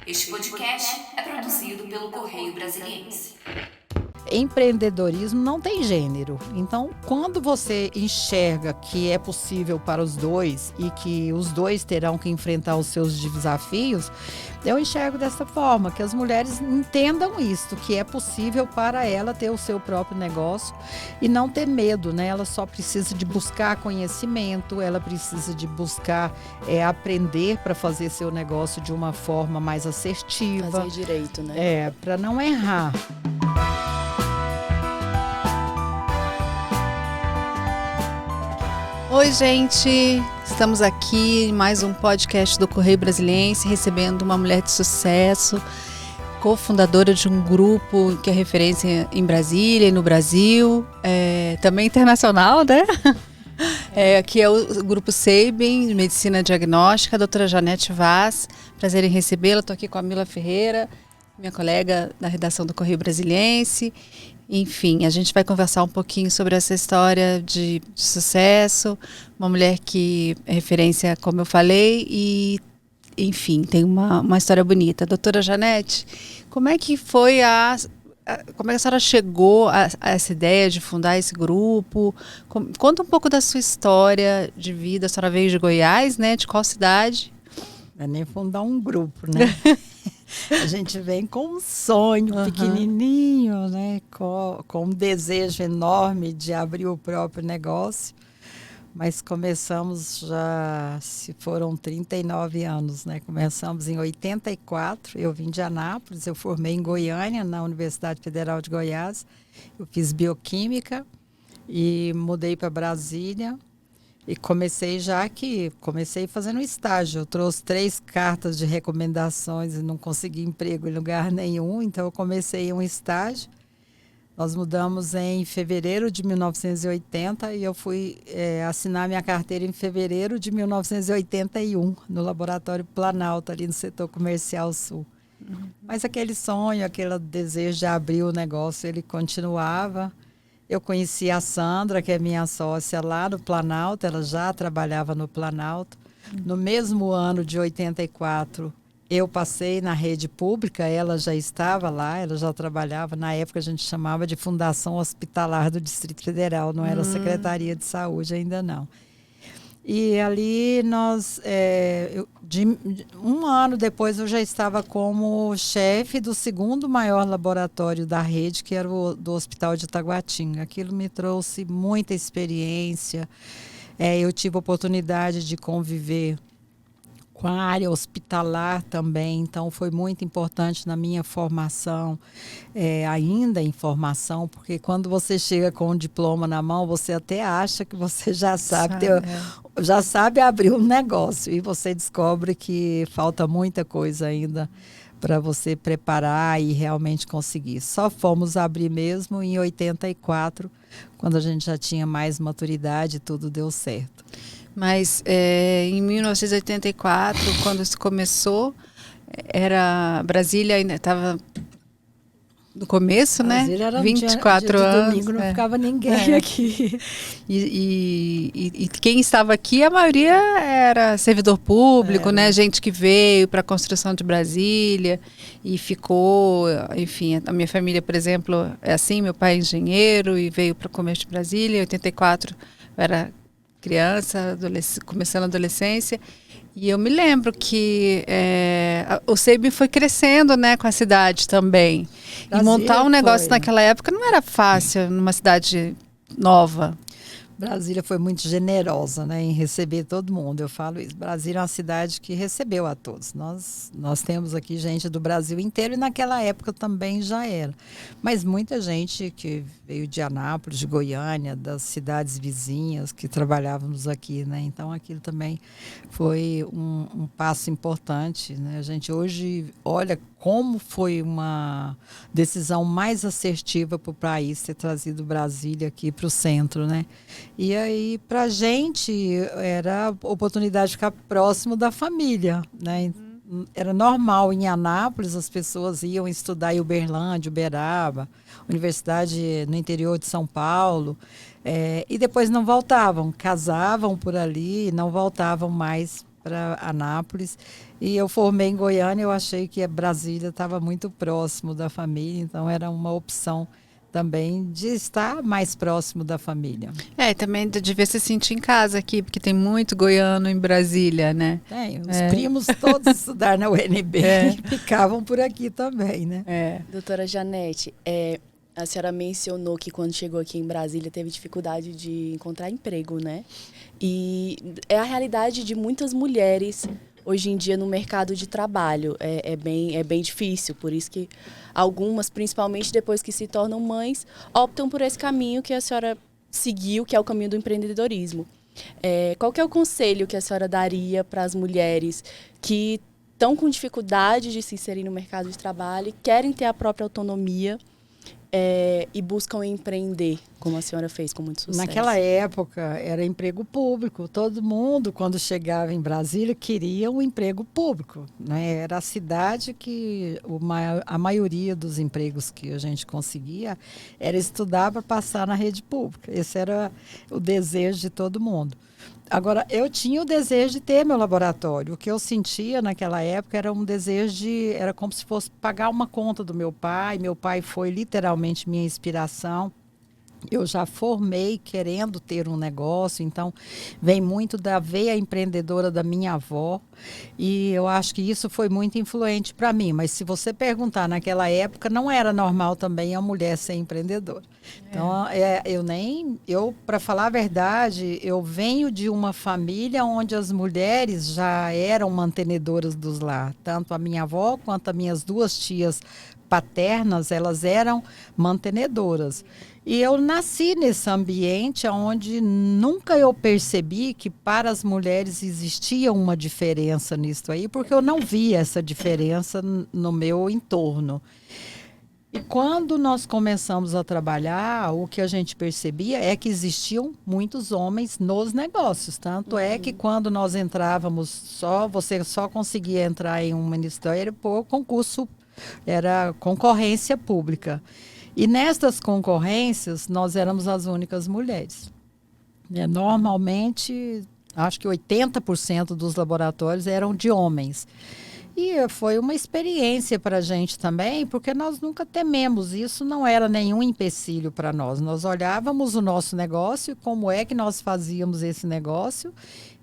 Este podcast é produzido pelo Correio Brasiliense. Empreendedorismo não tem gênero. Então, quando você enxerga que é possível para os dois e que os dois terão que enfrentar os seus desafios, eu enxergo dessa forma, que as mulheres entendam isso, que é possível para ela ter o seu próprio negócio e não ter medo, né? Ela só precisa de buscar conhecimento, ela precisa de buscar aprender para fazer seu negócio de uma forma mais assertiva. Fazer direito, né? Para não errar. Oi, gente! Estamos aqui em mais um podcast do Correio Brasiliense, recebendo uma mulher de sucesso, cofundadora de um grupo que é referência em Brasília e no Brasil, também internacional, né? Que é o Grupo Sabin, de Medicina Diagnóstica, a doutora Janete Vaz. Prazer em recebê-la. Estou aqui com a Mila Ferreira, minha colega da redação do Correio Brasiliense. Enfim, a gente vai conversar um pouquinho sobre essa história de sucesso, uma mulher que é referência, como eu falei, e, enfim, tem uma história bonita. Doutora Janete, como é que foi como é que a senhora chegou a essa ideia de fundar esse grupo? Conta um pouco da sua história de vida. A senhora veio de Goiás, né? De qual cidade? Não é nem fundar um grupo, né? A gente vem com um sonho pequenininho, né? Com um desejo enorme de abrir o próprio negócio. Mas começamos já, se foram 39 anos, né? Começamos em 84, eu vim de Anápolis, eu formei em Goiânia, na Universidade Federal de Goiás. Eu fiz bioquímica e mudei para Brasília. E comecei fazendo estágio. Eu trouxe 3 cartas de recomendações e não consegui emprego em lugar nenhum, então eu comecei um estágio. Nós mudamos em fevereiro de 1980 e eu fui assinar minha carteira em fevereiro de 1981, no Laboratório Planalto, ali no setor comercial sul. Mas aquele sonho, aquele desejo de abrir o negócio, ele continuava. Eu conheci a Sandra, que é minha sócia lá no Planalto, ela já trabalhava no Planalto. No mesmo ano de 84, eu passei na rede pública, ela já estava lá, ela já trabalhava, na época a gente chamava de Fundação Hospitalar do Distrito Federal, não era Secretaria de Saúde ainda não. E ali um ano depois eu já estava como chefe do 2º maior laboratório da rede, que era o do Hospital de Itaguatinga. Aquilo me trouxe muita experiência. Eu tive a oportunidade de conviver com a área hospitalar também, então foi muito importante na minha formação, ainda em formação, porque quando você chega com um diploma na mão, você até acha que você já sabe abrir um negócio, e você descobre que falta muita coisa ainda para você preparar e realmente conseguir. Só fomos abrir mesmo em 84, quando a gente já tinha mais maturidade e tudo deu certo. Mas em 1984, quando isso começou, Brasília ainda estava no começo, Brasília, né? Era 24 dia de anos. Domingo não ficava ninguém aqui. E quem estava aqui, a maioria era servidor público, né? Gente que veio para a construção de Brasília e ficou, enfim, a minha família, por exemplo, é assim, meu pai é engenheiro e veio para o comércio de Brasília. Em 84 eu era criança, começando a adolescência, e eu me lembro que o Sabin foi crescendo, né, com a cidade também. Brasília, e montar um negócio naquela época não era fácil, numa cidade nova. Brasília foi muito generosa, né, em receber todo mundo, eu falo isso. Brasília é uma cidade que recebeu a todos. Nós temos aqui gente do Brasil inteiro e naquela época também já era. Mas muita gente que veio de Anápolis, de Goiânia, das cidades vizinhas que trabalhávamos aqui, né? Então aquilo também foi um passo importante, né? A gente hoje olha como foi uma decisão mais assertiva para o país ter trazido Brasília aqui para o centro, né? E aí, para a gente, era a oportunidade de ficar próximo da família, né? Era normal em Anápolis, as pessoas iam estudar em Uberlândia, Uberaba, universidade no interior de São Paulo, e depois não voltavam, casavam por ali e não voltavam mais para Anápolis. E eu formei em Goiânia, eu achei que Brasília estava muito próximo da família, então era uma opção também de estar mais próximo da família. Também devia se sentir em casa aqui, porque tem muito goiano em Brasília, né? Tem, os primos todos estudaram na UNB e ficavam por aqui também, né? Doutora Janete, a senhora mencionou que quando chegou aqui em Brasília teve dificuldade de encontrar emprego, né? E é a realidade de muitas mulheres hoje em dia no mercado de trabalho. É bem difícil, por isso que algumas, principalmente depois que se tornam mães, optam por esse caminho que a senhora seguiu, que é o caminho do empreendedorismo. Qual que é o conselho que a senhora daria para as mulheres que estão com dificuldade de se inserir no mercado de trabalho e querem ter a própria autonomia e buscam empreender, como a senhora fez com muito sucesso? Naquela época era emprego público. Todo mundo, quando chegava em Brasília, queria um emprego público, né? Era a cidade que a maioria dos empregos que a gente conseguia era estudar para passar na rede pública. Esse era o desejo de todo mundo. Agora, eu tinha o desejo de ter meu laboratório. O que eu sentia naquela época era um desejo era como se fosse pagar uma conta do meu pai. Meu pai foi literalmente minha inspiração. Eu já formei querendo ter um negócio, então vem muito da veia empreendedora da minha avó, e eu acho que isso foi muito influente para mim. Mas se você perguntar, naquela época não era normal também a mulher ser empreendedora. Então, para falar a verdade, eu venho de uma família onde as mulheres já eram mantenedoras dos lar. Tanto a minha avó quanto as minhas duas tias paternas, elas eram mantenedoras. E eu nasci nesse ambiente onde nunca eu percebi que para as mulheres existia uma diferença nisso aí, porque eu não via essa diferença no meu entorno. E quando nós começamos a trabalhar, o que a gente percebia é que existiam muitos homens nos negócios. Tanto é que quando nós entrávamos, você só conseguia entrar em um ministério por concurso, era concorrência pública. E nestas concorrências, nós éramos as únicas mulheres. Normalmente, acho que 80% dos laboratórios eram de homens. E foi uma experiência para a gente também, porque nós nunca tememos. Isso não era nenhum empecilho para nós. Nós olhávamos o nosso negócio, como é que nós fazíamos esse negócio,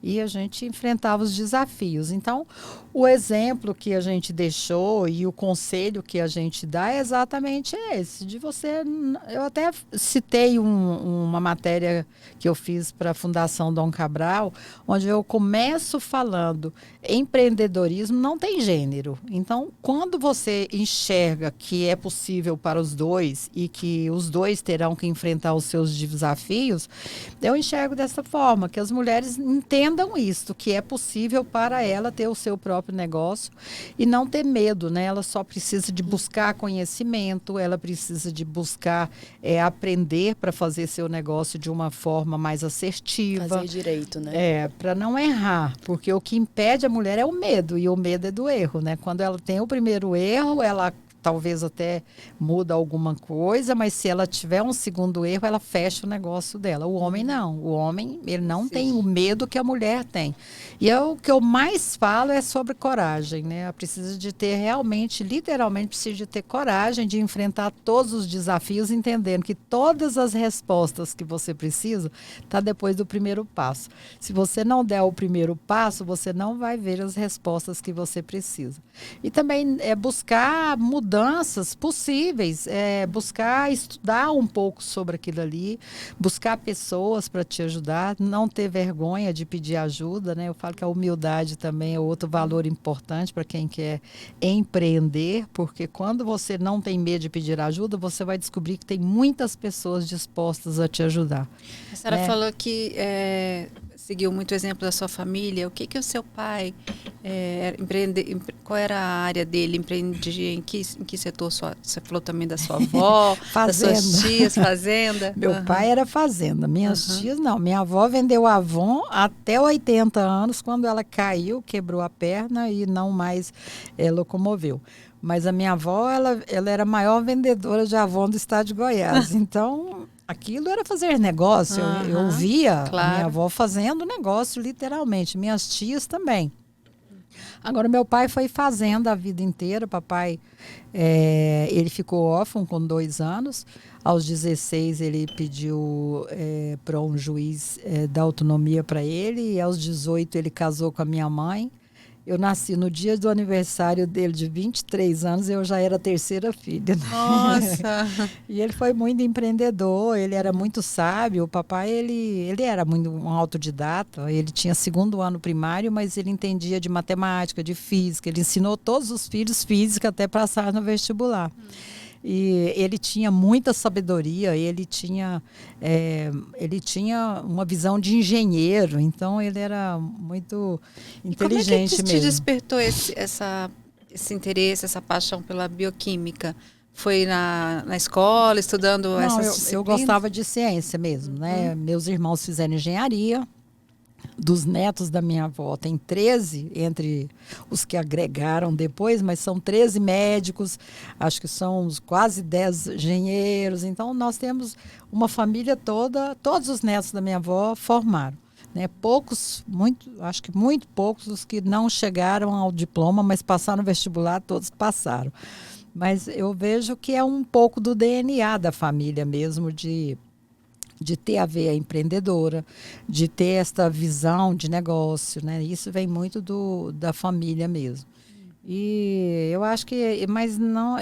e a gente enfrentava os desafios. Então, o exemplo que a gente deixou e o conselho que a gente dá é exatamente esse, de você... Eu até citei uma matéria que eu fiz para a Fundação Dom Cabral, onde eu começo falando, empreendedorismo não tem gênero. Então, quando você enxerga que é possível para os dois e que os dois terão que enfrentar os seus desafios, eu enxergo dessa forma, que as mulheres entendam isso, que é possível para ela ter o seu próprio negócio e não ter medo, né? Ela só precisa de buscar conhecimento, ela precisa de buscar aprender para fazer seu negócio de uma forma mais assertiva. Fazer direito, né? Para não errar, porque o que impede a mulher é o medo, e o medo é do erro, né? Quando ela tem o primeiro erro, ela talvez até muda alguma coisa, mas se ela tiver um segundo erro, ela fecha o negócio dela. O homem não. O homem, ele não tem o medo que a mulher tem. E o que eu mais falo é sobre coragem, né? Ela precisa de ter realmente, literalmente, precisa de ter coragem de enfrentar todos os desafios, entendendo que todas as respostas que você precisa está depois do primeiro passo. Se você não der o primeiro passo, você não vai ver as respostas que você precisa. E também buscar mudanças possíveis, buscar estudar um pouco sobre aquilo ali, buscar pessoas para te ajudar, não ter vergonha de pedir ajuda, né? Eu falo que a humildade também é outro valor importante para quem quer empreender, porque quando você não tem medo de pedir ajuda, você vai descobrir que tem muitas pessoas dispostas a te ajudar. A senhora falou que seguiu muito o exemplo da sua família. O que o seu pai qual era a área dele? Empreendia em que setor? Você falou também da sua avó, das suas tias, fazenda? Meu pai era fazenda. Minhas tias não. Minha avó vendeu Avon até 80 anos, quando ela caiu, quebrou a perna e não mais locomoveu. Mas a minha avó, ela era a maior vendedora de Avon do estado de Goiás. Então, aquilo era fazer negócio. Eu via minha avó fazendo negócio, literalmente. Minhas tias também. Agora, meu pai foi fazenda a vida inteira. Papai, ele ficou órfão com 2 anos. Aos 16, ele pediu para um juiz dar autonomia para ele. E aos 18, ele casou com a minha mãe. Eu nasci no dia do aniversário dele, de 23 anos, eu já era a 3ª filha. Nossa! E ele foi muito empreendedor, ele era muito sábio. O papai, ele era muito um autodidata. Ele tinha 2º ano primário, mas ele entendia de matemática, de física. Ele ensinou todos os filhos física até passar no vestibular. E ele tinha muita sabedoria, ele tinha uma visão de engenheiro, então ele era muito inteligente. E como é que te mesmo. despertou esse interesse, essa paixão pela bioquímica? Foi na escola, estudando Não, essas eu disciplinas? gostava de ciência mesmo, né? Meus irmãos fizeram engenharia. Dos netos da minha avó, tem 13, entre os que agregaram depois, mas são 13 médicos, acho que são quase 10 engenheiros. Então, nós temos uma família toda, todos os netos da minha avó formaram. Né? Poucos, acho que muito poucos os que não chegaram ao diploma, mas passaram no vestibular, todos passaram. Mas eu vejo que é um pouco do DNA da família mesmo, de ter a veia empreendedora, de ter esta visão de negócio, né? Isso vem muito da família mesmo. E eu acho que, mas não,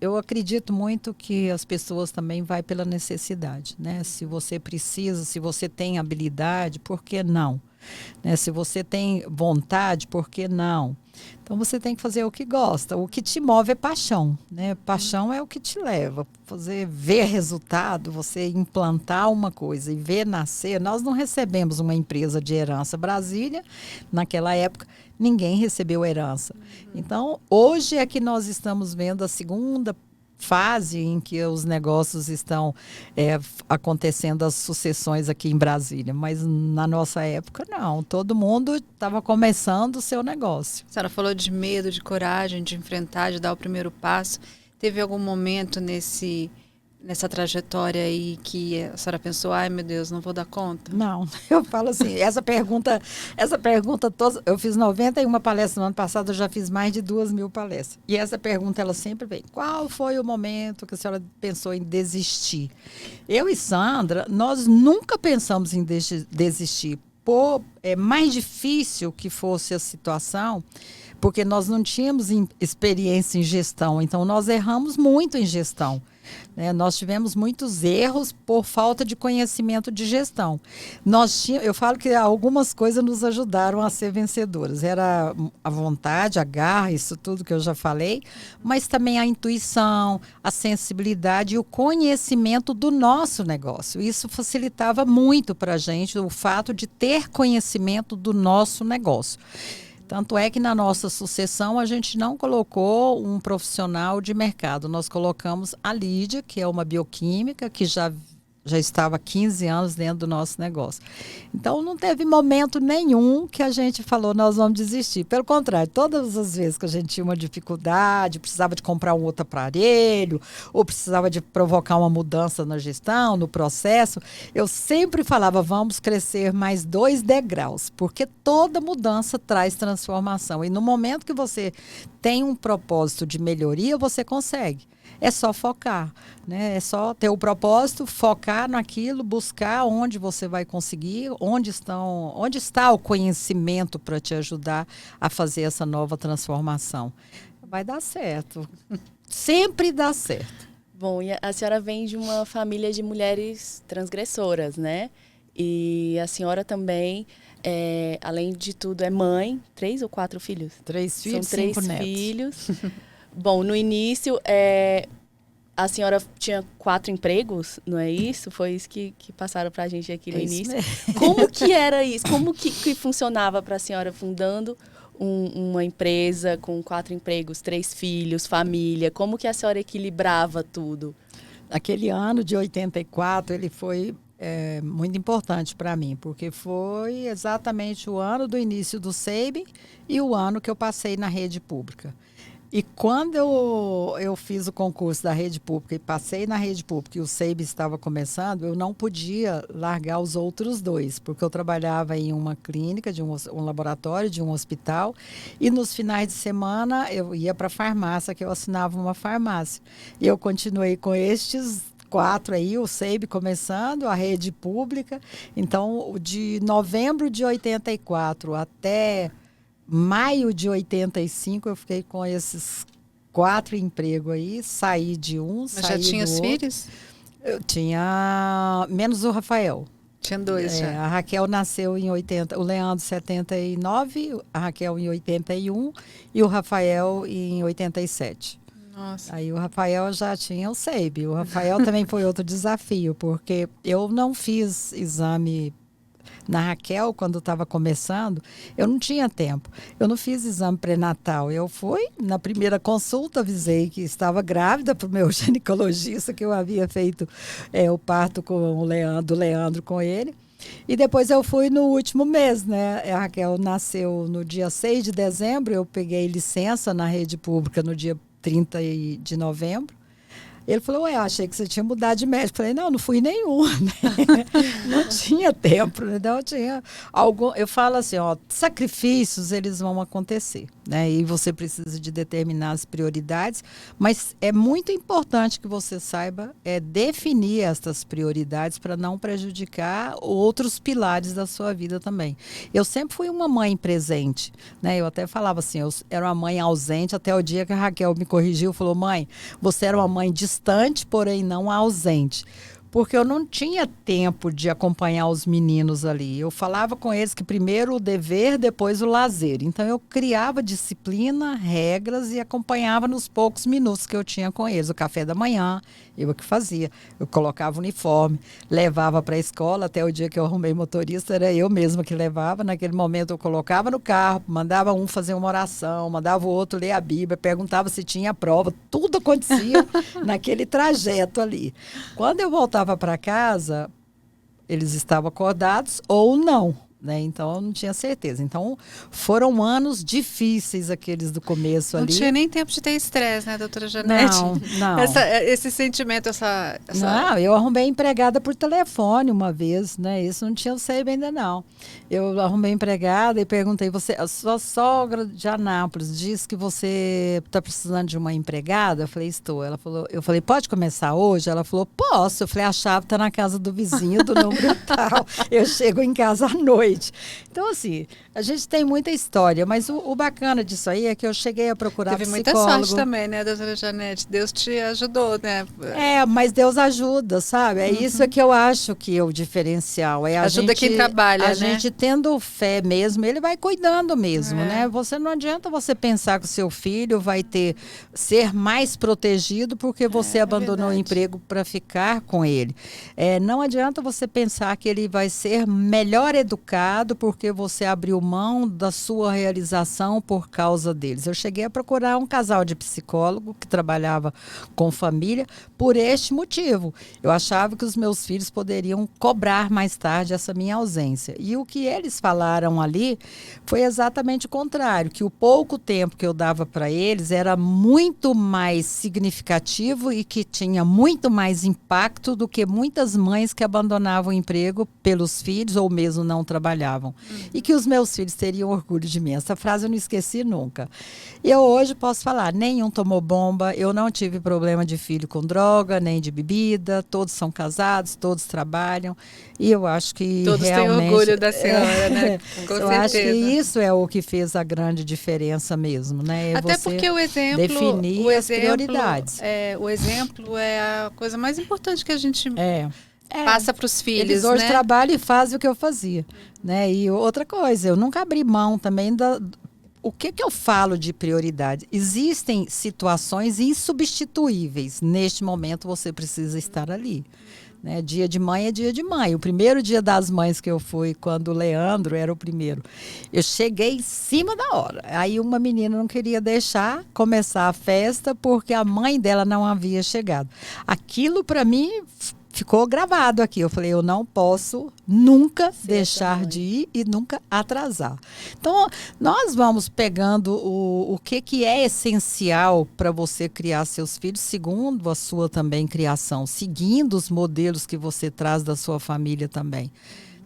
eu acredito muito que as pessoas também vai pela necessidade, né? Se você precisa, se você tem habilidade, por que não? Né? Se você tem vontade, por que não? Então você tem que fazer o que gosta. O que te move é paixão, né? Paixão é o que te leva. Ver resultado, você implantar uma coisa e ver nascer. Nós não recebemos uma empresa de herança. Brasília, naquela época, ninguém recebeu herança. Então, hoje é que nós estamos vendo a segunda fase em que os negócios estão acontecendo, as sucessões aqui em Brasília. Mas na nossa época, não. Todo mundo estava começando o seu negócio. A senhora falou de medo, de coragem, de enfrentar, de dar o primeiro passo. Teve algum momento nessa trajetória aí que a senhora pensou, ai meu Deus, não vou dar conta? Não, eu falo assim, essa pergunta toda, eu fiz 91 palestras no ano passado, eu já fiz mais de 2.000 palestras. E essa pergunta, ela sempre vem, qual foi o momento que a senhora pensou em desistir? Eu e Sandra, nós nunca pensamos em desistir. É mais difícil que fosse a situação, porque nós não tínhamos experiência em gestão, então nós erramos muito em gestão. Nós tivemos muitos erros por falta de conhecimento de gestão. Eu falo que algumas coisas nos ajudaram a ser vencedoras. Era a vontade, a garra, isso tudo que eu já falei, mas também a intuição, a sensibilidade e o conhecimento do nosso negócio. Isso facilitava muito para a gente, o fato de ter conhecimento do nosso negócio. Tanto é que na nossa sucessão a gente não colocou um profissional de mercado. Nós colocamos a Lídia, que é uma bioquímica, que já estava há 15 anos dentro do nosso negócio. Então, não teve momento nenhum que a gente falou, nós vamos desistir. Pelo contrário, todas as vezes que a gente tinha uma dificuldade, precisava de comprar um outro aparelho, ou precisava de provocar uma mudança na gestão, no processo, eu sempre falava, vamos crescer mais 2 degraus, porque toda mudança traz transformação. E no momento que você tem um propósito de melhoria, você consegue. É só focar, né? É só ter o propósito, focar naquilo, buscar onde você vai conseguir, onde está o conhecimento para te ajudar a fazer essa nova transformação. Vai dar certo. Sempre dá certo. Bom, e a senhora vem de uma família de mulheres transgressoras, né? E a senhora também, além de tudo, é mãe, 3 ou 4 filhos? 3 filhos, São 3 5 netos. filhos. Bom, no início, a senhora tinha 4 empregos, não é isso? Foi isso que passaram para a gente aqui no início. Como que era isso? Como que funcionava para a senhora fundando uma empresa com 4 empregos, 3 filhos, família? Como que a senhora equilibrava tudo? Aquele ano de 84, ele foi muito importante para mim, porque foi exatamente o ano do início do SEIB e o ano que eu passei na rede pública. E quando eu fiz o concurso da rede pública e passei na rede pública e o SEIB estava começando, eu não podia largar os outros dois, porque eu trabalhava em uma clínica, de um laboratório, de um hospital, e nos finais de semana eu ia para a farmácia, que eu assinava uma farmácia. E eu continuei com estes 4 aí, o SEIB começando, a rede pública. Então, de novembro de 84 até maio de 85, eu fiquei com esses 4 empregos aí, saí de um, Mas saí já tinha do os outro. filhos? Eu tinha menos o Rafael. Tinha 2 já. A Raquel nasceu em 80, o Leandro 79, a Raquel em 81 e o Rafael em 87. Nossa. Aí o Rafael já tinha o SEIB. O Rafael também foi outro desafio, porque eu não fiz exame na Raquel, quando estava começando, eu não tinha tempo. Eu não fiz exame pré-natal. Eu fui, na primeira consulta, avisei que estava grávida para o meu ginecologista, que eu havia feito o parto com o Leandro com ele. E depois eu fui no último mês, né? A Raquel nasceu no dia 6 de dezembro, eu peguei licença na rede pública no dia 30 de novembro. Ele falou, achei que você tinha mudado de médico. Falei, não fui nenhum, né? Não tinha tempo, né? Não tinha algum. Eu falo assim, sacrifícios eles vão acontecer, né? E você precisa de determinadas prioridades, mas é muito importante que você saiba definir essas prioridades para não prejudicar outros pilares da sua vida também. Eu sempre fui uma mãe presente, né? Eu até falava assim, eu era uma mãe ausente até o dia que a Raquel me corrigiu, falou, mãe, você era uma mãe distante, porém não ausente. Porque eu não tinha tempo de acompanhar os meninos ali. Eu falava com eles que primeiro o dever, depois o lazer. Então eu criava disciplina, regras e acompanhava nos poucos minutos que eu tinha com eles. O café da manhã, eu que fazia. Eu colocava o uniforme, levava para a escola, até o dia que eu arrumei motorista, era eu mesma que levava. Naquele momento eu colocava no carro, mandava um fazer uma oração, mandava o outro ler a Bíblia, perguntava se tinha prova. Tudo acontecia naquele trajeto ali. Quando eu voltava para casa, eles estavam acordados ou não, né? Então eu não tinha certeza. Então foram anos difíceis aqueles do começo ali. Não tinha nem tempo de ter estresse, né, doutora Janete? Não. Esse sentimento, essa... Não, eu arrumei empregada por telefone uma vez, né? Isso não tinha o SEIB ainda não. Eu arrumei empregada e perguntei, a sua sogra de Anápolis diz que você está precisando de uma empregada? Eu falei, estou. Eu falei, pode começar hoje? Ela falou, posso. Eu falei, a chave está na casa do vizinho do número tal. Eu chego em casa à noite. Então, assim, a gente tem muita história, mas o bacana disso aí é que eu cheguei a procurar psicólogo. Teve muita sorte também, né, doutora Janete? Deus te ajudou, né? Mas Deus ajuda, sabe? É isso que eu acho que é o diferencial. Ajuda quem trabalha, né? A gente tendo fé mesmo, ele vai cuidando mesmo, né? Você não adianta você pensar que o seu filho vai ser mais protegido porque você abandonou o emprego para ficar com ele. Não adianta você pensar que ele vai ser melhor educado porque você abriu mão da sua realização por causa deles. Eu cheguei a procurar um casal de psicólogo que trabalhava com família por este motivo. Eu achava que os meus filhos poderiam cobrar mais tarde essa minha ausência. E o que eles falaram ali foi exatamente o contrário, que o pouco tempo que eu dava para eles era muito mais significativo e que tinha muito mais impacto do que muitas mães que abandonavam o emprego pelos filhos ou mesmo não trabalhavam. E que os meus filhos teriam orgulho de mim. Essa frase eu não esqueci nunca. Eu hoje posso falar, nenhum tomou bomba, eu não tive problema de filho com droga, nem de bebida, todos são casados, todos trabalham. E eu acho que todos realmente... têm orgulho da senhora, né? Com eu certeza. acho que isso é o que fez a grande diferença mesmo, né? Até você porque o exemplo... definir as prioridades. O exemplo é a coisa mais importante que a gente... passa para os filhos, eles hoje né? trabalham e fazem o que eu fazia, né? E outra coisa, eu nunca abri mão também o que eu falo de prioridade? Existem situações insubstituíveis. Neste momento você precisa estar ali. Né? Dia de mãe é dia de mãe. O primeiro dia das mães que eu fui, quando o Leandro era o primeiro, eu cheguei em cima da hora. Aí uma menina não queria deixar começar a festa porque a mãe dela não havia chegado. Aquilo para mim ficou gravado aqui. Eu falei, eu não posso nunca Ser deixar essa de ir e nunca atrasar. Então, nós vamos pegando o que é essencial para você criar seus filhos, segundo a sua também criação, seguindo os modelos que você traz da sua família também.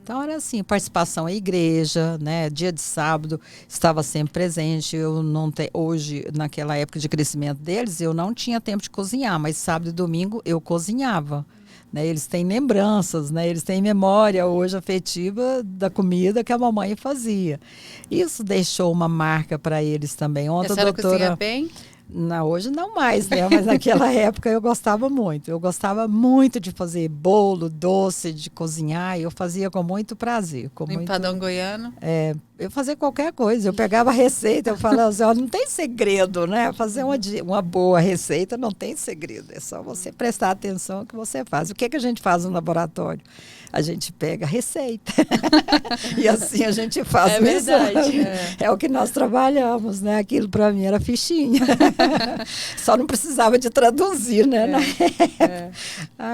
Então era assim, participação à igreja, né? Dia de sábado estava sempre presente. Eu não hoje, naquela época de crescimento deles, eu não tinha tempo de cozinhar, mas sábado e domingo eu cozinhava. Né? Eles têm lembranças, né? Eles têm memória hoje afetiva da comida que a mamãe fazia. Isso deixou uma marca para eles também. A Ontem a senhora cozinha doutora... bem? Não, hoje não mais, né? Mas naquela época eu gostava muito. Eu gostava muito de fazer bolo, doce, de cozinhar. E eu fazia com muito prazer. No empadão goiano? Eu fazia qualquer coisa. Eu pegava a receita, eu falava assim, ó, não tem segredo, né? Fazer uma boa receita não tem segredo. É só você prestar atenção no que você faz. O que que a gente faz no laboratório? A gente pega a receita. E assim a gente faz. É verdade. É o que nós trabalhamos, né? Aquilo para mim era fichinha. Só não precisava de traduzir, né?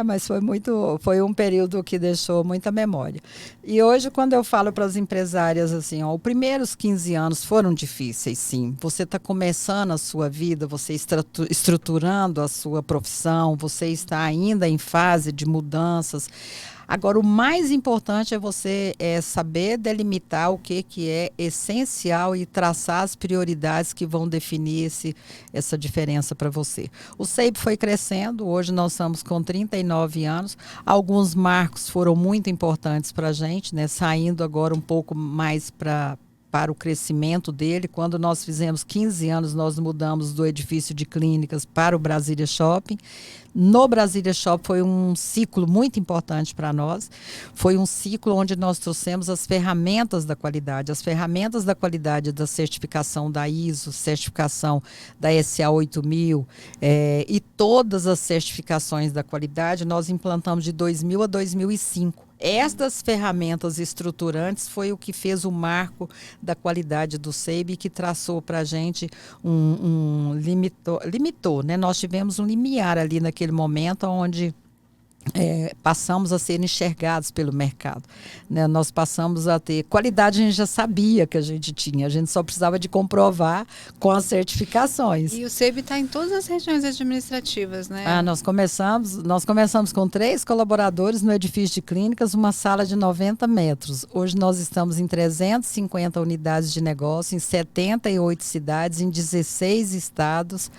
Mas foi um período que deixou muita memória. E hoje, quando eu falo para as empresárias assim, ó, os primeiros 15 anos foram difíceis, sim. Você está começando a sua vida, você está estruturando a sua profissão, você está ainda em fase de mudanças. Agora, o mais importante é você saber delimitar o que é essencial e traçar as prioridades que vão definir essa diferença para você. O SEIB foi crescendo, hoje nós estamos com 39 anos. Alguns marcos foram muito importantes para a gente, né? Saindo agora um pouco mais para o crescimento dele. Quando nós fizemos 15 anos, nós mudamos do edifício de clínicas para o Brasília Shopping. No Brasília Shopping foi um ciclo muito importante para nós. Foi um ciclo onde nós trouxemos as ferramentas da qualidade da certificação da ISO, certificação da SA 8000 e todas as certificações da qualidade nós implantamos de 2000 a 2005. Estas ferramentas estruturantes foi o que fez o marco da qualidade do SEIB que traçou para a gente limitou, né? Nós tivemos um limiar ali naquele momento onde passamos a ser enxergados pelo mercado, né? Nós passamos a ter qualidade, a gente já sabia que a gente tinha, a gente só precisava de comprovar com as certificações. E o SEIB está em todas as regiões administrativas, né? Nós começamos com 3 colaboradores no edifício de clínicas, uma sala de 90 metros. Hoje nós estamos em 350 unidades de negócio, em 78 cidades, em 16 estados,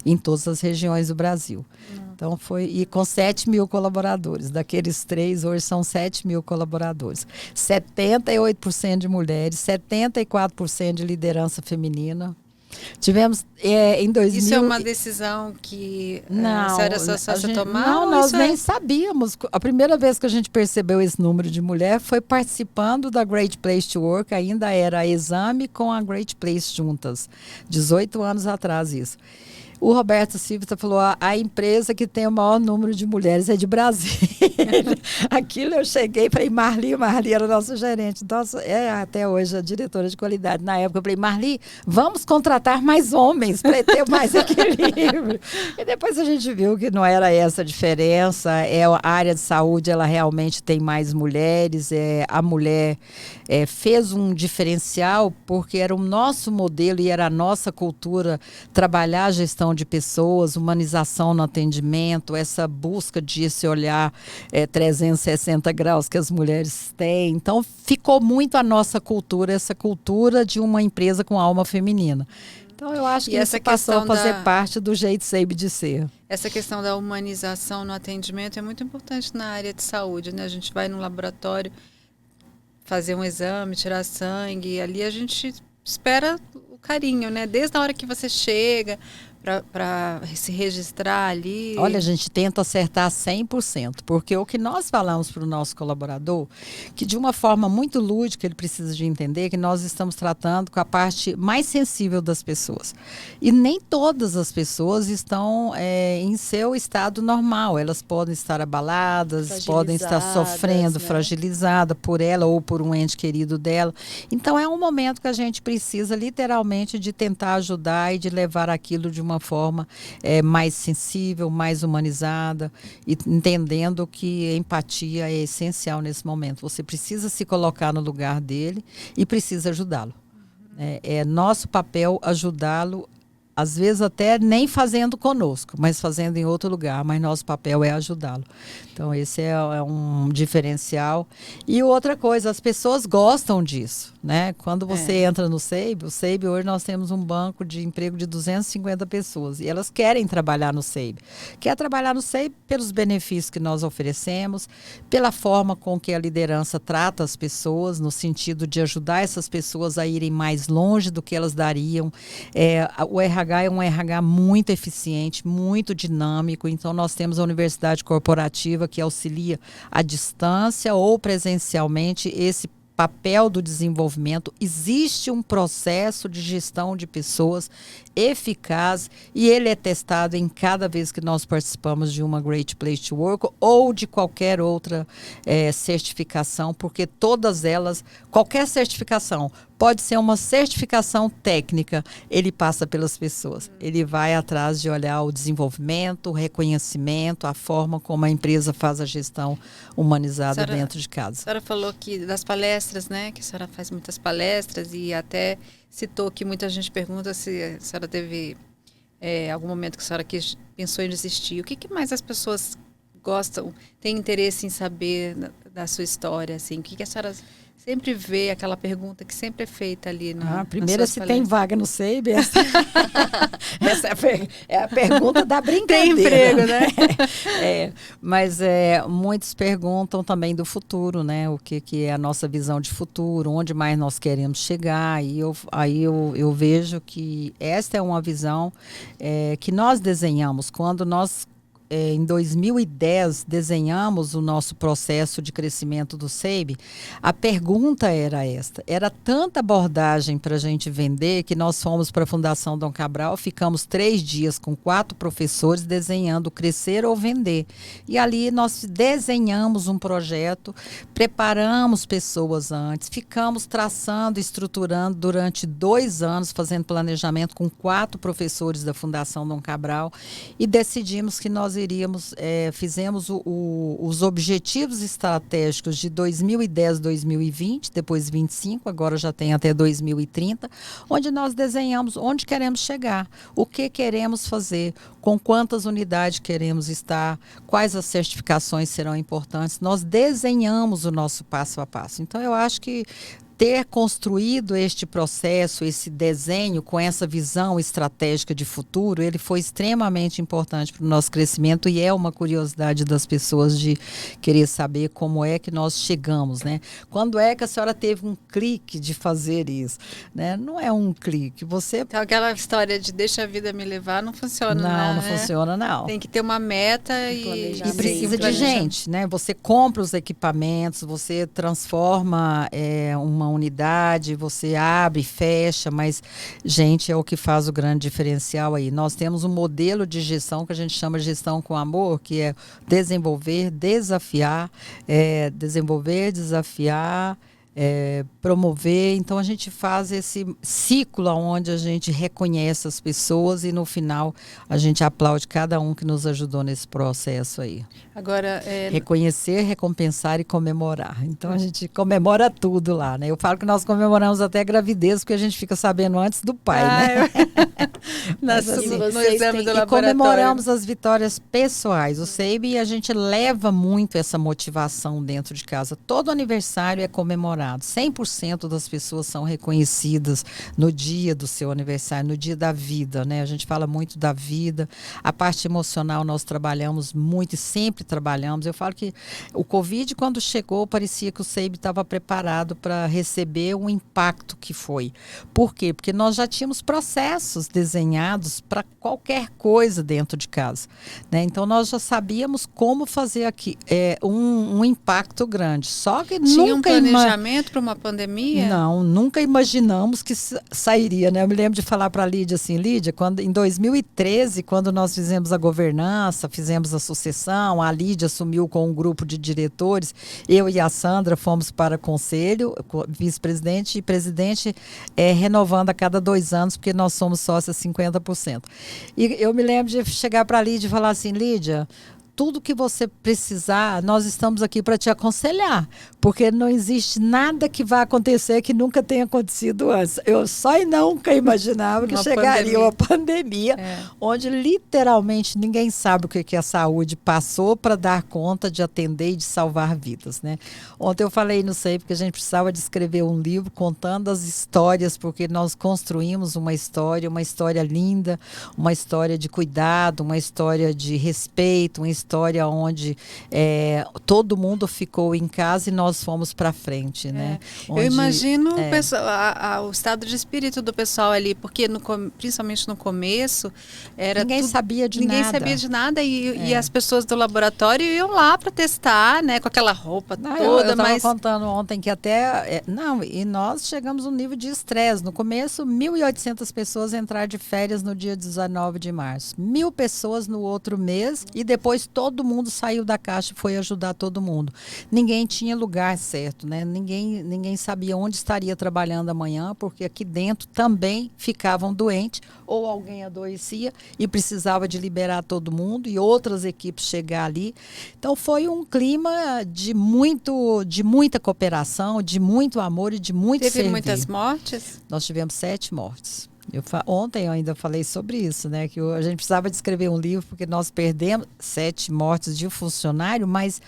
em todas as regiões do Brasil. Então e com 7 mil colaboradores. Daqueles 3, hoje são 7 mil colaboradores. 78% de mulheres, 74% de liderança feminina. Tivemos em 2000... Isso é uma decisão que a senhora só sócia tomar? Não, nós nem sabíamos. A primeira vez que a gente percebeu esse número de mulher foi participando da Great Place to Work, ainda era Exame com a Great Place juntas. 18 anos atrás isso. O Roberto Silva falou, a empresa que tem o maior número de mulheres é de Brasília. Aquilo eu cheguei e falei, Marli era nossa gerente. Nossa, até hoje a diretora de qualidade. Na época eu falei, Marli, vamos contratar mais homens para ter mais equilíbrio. E depois a gente viu que não era essa a diferença. A área de saúde, ela realmente tem mais mulheres. A mulher fez um diferencial porque era o nosso modelo e era a nossa cultura trabalhar a gestão de pessoas, humanização no atendimento, essa busca de esse olhar 360 graus que as mulheres têm. Então, ficou muito a nossa cultura, essa cultura de uma empresa com alma feminina. Então, eu acho que isso passou a fazer parte do jeito SEIB de ser. Essa questão da humanização no atendimento é muito importante na área de saúde, né? A gente vai no laboratório fazer um exame, tirar sangue, ali a gente espera o carinho, né? Desde a hora que você chega para se registrar ali. Olha, a gente tenta acertar 100%, porque o que nós falamos para o nosso colaborador, que de uma forma muito lúdica ele precisa de entender que nós estamos tratando com a parte mais sensível das pessoas. E nem todas as pessoas estão em seu estado normal. Elas podem estar abaladas, podem estar sofrendo, né? Fragilizada por ela ou por um ente querido dela. Então é um momento que a gente precisa literalmente de tentar ajudar e de levar aquilo de uma uma forma mais sensível, mais humanizada, e entendendo que a empatia é essencial nesse momento. Você precisa se colocar no lugar dele e precisa ajudá-lo. É nosso papel ajudá-lo, às vezes até nem fazendo conosco, mas fazendo em outro lugar, mas nosso papel é ajudá-lo. Então esse é um diferencial. E outra coisa, as pessoas gostam disso, né? Quando você entra no SEIB, o SEIB hoje nós temos um banco de emprego de 250 pessoas e elas querem trabalhar no SEIB. Quer trabalhar no SEIB pelos benefícios que nós oferecemos, pela forma com que a liderança trata as pessoas, no sentido de ajudar essas pessoas a irem mais longe do que elas dariam. O RH é um RH muito eficiente, muito dinâmico, então nós temos a Universidade Corporativa que auxilia à distância ou presencialmente esse papel do desenvolvimento. Existe um processo de gestão de pessoas eficaz e ele é testado em cada vez que nós participamos de uma Great Place to Work ou de qualquer outra certificação, porque todas elas, qualquer certificação, pode ser uma certificação técnica, ele passa pelas pessoas. Ele vai atrás de olhar o desenvolvimento, o reconhecimento, a forma como a empresa faz a gestão humanizada dentro de casa. A senhora falou que das palestras, né? Que a senhora faz muitas palestras e até citou que muita gente pergunta se a senhora teve algum momento que a senhora pensou em desistir. O que mais as pessoas gostam, têm interesse em saber da sua história, assim? O que a senhora sempre vê, aquela pergunta que sempre é feita ali no primeiro, se tem vaga no SEIB, essa é a pergunta da brincadeira. Tem emprego, né? Mas muitos perguntam também do futuro, né? O que é a nossa visão de futuro, onde mais nós queremos chegar. E eu vejo que esta é uma visão que nós desenhamos quando nós em 2010 desenhamos o nosso processo de crescimento do SEIB. A pergunta era esta, era tanta abordagem para a gente vender que nós fomos para a Fundação Dom Cabral, ficamos 3 dias com 4 professores desenhando crescer ou vender. E ali nós desenhamos um projeto, preparamos pessoas antes, ficamos traçando, estruturando durante 2 anos, fazendo planejamento com 4 professores da Fundação Dom Cabral e decidimos que nós fizemos os objetivos estratégicos de 2010, 2020, depois 25, agora já tem até 2030, onde nós desenhamos onde queremos chegar, o que queremos fazer, com quantas unidades queremos estar, quais as certificações serão importantes. Nós desenhamos o nosso passo a passo. Então, eu acho que ter construído este processo, esse desenho com essa visão estratégica de futuro, ele foi extremamente importante para o nosso crescimento e é uma curiosidade das pessoas de querer saber como é que nós chegamos, né? Quando é que a senhora teve um clique de fazer isso, né? Não é um clique, Então, aquela história de deixa a vida me levar não funciona, não funciona, não. Tem que ter uma meta e precisa de gente, né? Você compra os equipamentos, você transforma uma unidade, você abre, fecha, mas gente é o que faz o grande diferencial aí. Nós temos um modelo de gestão que a gente chama de gestão com amor, que é desenvolver, desafiar, promover. Então a gente faz esse ciclo onde a gente reconhece as pessoas e no final a gente aplaude cada um que nos ajudou nesse processo aí. Agora, reconhecer, recompensar e comemorar. Então a gente comemora tudo lá, né? Eu falo que nós comemoramos até a gravidez, porque a gente fica sabendo antes do pai, né? No exame do laboratório. E comemoramos as vitórias pessoais. O SEIB, a gente leva muito essa motivação dentro de casa. Todo aniversário é comemorado. 100% das pessoas são reconhecidas no dia do seu aniversário, no dia da vida, né? A gente fala muito da vida. A parte emocional nós trabalhamos muito e sempre trabalhamos. Eu falo que o Covid, quando chegou, parecia que o SEIB estava preparado para receber o impacto que foi. Por quê? Porque nós já tínhamos processos desenhados para qualquer coisa dentro de casa, né? Então nós já sabíamos como fazer aqui um impacto grande. Só que tinha nunca um planejamento planejamento para uma pandemia? Não, nunca imaginamos que sairia, né? Eu me lembro de falar para a Lídia assim, Lídia, em 2013, quando nós fizemos a governança, fizemos a sucessão, a Lídia assumiu com um grupo de diretores, eu e a Sandra fomos para conselho, vice-presidente e presidente, renovando a cada 2 anos, porque nós somos sócios 50%. E eu me lembro de chegar para a Lídia e falar assim, Lídia, tudo que você precisar, nós estamos aqui para te aconselhar, porque não existe nada que vá acontecer que nunca tenha acontecido antes. Eu só e nunca imaginava que chegaria uma pandemia, onde literalmente ninguém sabe o que a saúde passou para dar conta de atender e de salvar vidas, né? Ontem eu falei, não sei, porque a gente precisava de escrever um livro contando as histórias, porque nós construímos uma história linda, uma história de cuidado, uma história de respeito, uma história onde todo mundo ficou em casa e nós fomos para frente, né? Eu imagino o estado de espírito do pessoal ali, porque principalmente no começo ninguém sabia de nada e as pessoas do laboratório iam lá para testar, né? Com aquela roupa toda. Eu estava contando ontem que e nós chegamos a um nível de estresse. No começo, 1.800 pessoas entraram de férias no dia 19 de março. 1.000 pessoas no outro mês e depois todo mundo saiu da caixa e foi ajudar todo mundo. Ninguém tinha lugar certo, né? Ninguém sabia onde estaria trabalhando amanhã, porque aqui dentro também ficavam doentes, ou alguém adoecia e precisava de liberar todo mundo e outras equipes chegar ali. Então foi um clima de muita cooperação, de muito amor e de muito servir. Teve muitas mortes? Nós tivemos 7 mortes. Ontem eu ainda falei sobre isso, né? Que a gente precisava de escrever um livro porque nós perdemos 7 mortes de funcionário, mas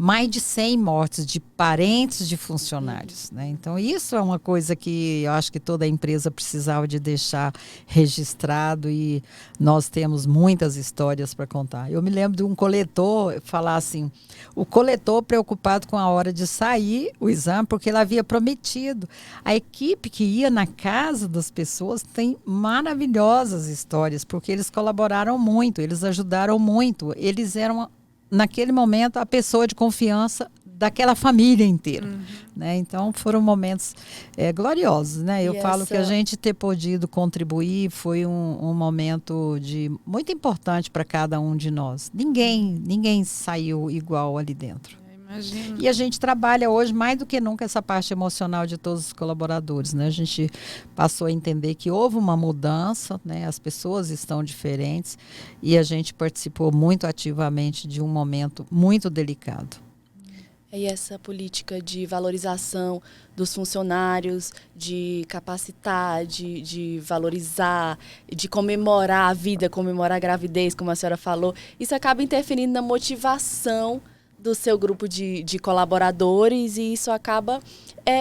mais de 100 mortes de parentes de funcionários, né? Então isso é uma coisa que eu acho que toda a empresa precisava de deixar registrado e nós temos muitas histórias para contar. Eu me lembro de um coletor falar assim, o coletor preocupado com a hora de sair o exame, porque ele havia prometido. A equipe que ia na casa das pessoas tem maravilhosas histórias, porque eles colaboraram muito, eles ajudaram muito, eles eram naquele momento a pessoa de confiança daquela família inteira, né? Então foram momentos gloriosos, né? Eu falo que a gente ter podido contribuir foi um momento muito importante para cada um de nós. Ninguém saiu igual ali dentro. Imagino. E a gente trabalha hoje mais do que nunca essa parte emocional de todos os colaboradores, né? A gente passou a entender que houve uma mudança, né? As pessoas estão diferentes e a gente participou muito ativamente de um momento muito delicado. E essa política de valorização dos funcionários, de capacitar, de valorizar, de comemorar a vida, comemorar a gravidez, como a senhora falou, isso acaba interferindo na motivação do seu grupo de colaboradores e isso acaba